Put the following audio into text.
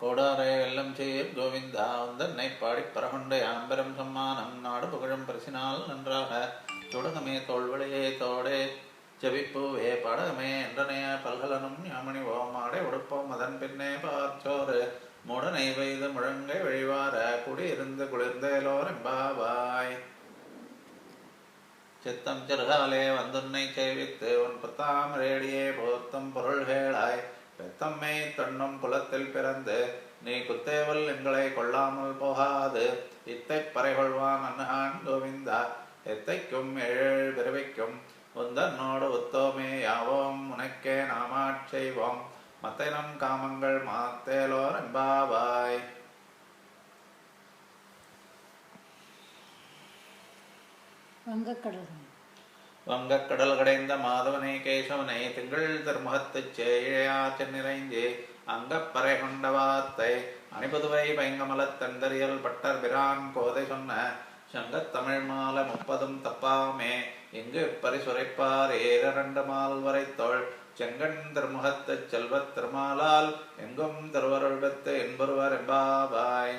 ஓடாரே வெல்லம் சீர் கோவிந்தா உந்தன்னை பாடிப் பரகொண்ட ஆம்பரம் சம்மானம் நாடு புகழும் பரிசினால் நன்றாக சுடகமே தோல்வழியே தோடே ஜபிப்பூவே பாடகமே என்றனைய பல்கலனும் ஞாமணி ஓமாடை உடுப்போம் அதன் பின்னே பார்ச்சோறு மூடனை பெய்து முழங்கை வழிவார குடியிருந்து குளிர்ந்தேலோர் எம்பாவாய். சித்தம் சிறுகாலே வந்துன்னை சேவித்து உன் புத்தாம் ரேடியே போத்தும் பொருள்களாய் பெத்தம்மை தொன்னும் குலத்தில் பிறந்து நீ குத்தேவல் எங்களை கொள்ளாமல் போகாது இத்தை பறைகொள்வான் அன்ஹான் கோவிந்தா எத்தைக்கும் ஏழு பிறவிக்கும் உந்தன்னோடு உத்தோமே யாவோம் உனக்கே நாமாட் செய்வோம் மத்தைனம் காமங்கள் மாத்தேலோர் எம்பாவாய். வங்கக்கடல் கடைந்த மாதவனை கேசவனை திங்கள் திருமுகத்துச் சேழையா சென்னிறைஞ்சே அங்கப்பறை கொண்ட வார்த்தை அணிபுதுவை பைங்கமலத் தந்தரியல் பட்டர் பிரான் கோதை சொன்ன சங்கத்தமிழ் மால 30 தப்பாமே இங்கு பரிசுரைப்பார் ஏரண்டு மால் வரைத்தோள் செங்கண் திருமுகத்துச் செல்வத் திருமாலால் எங்கும் திருவருள் பெத்து என்பொருவர் எம்பாவாய்.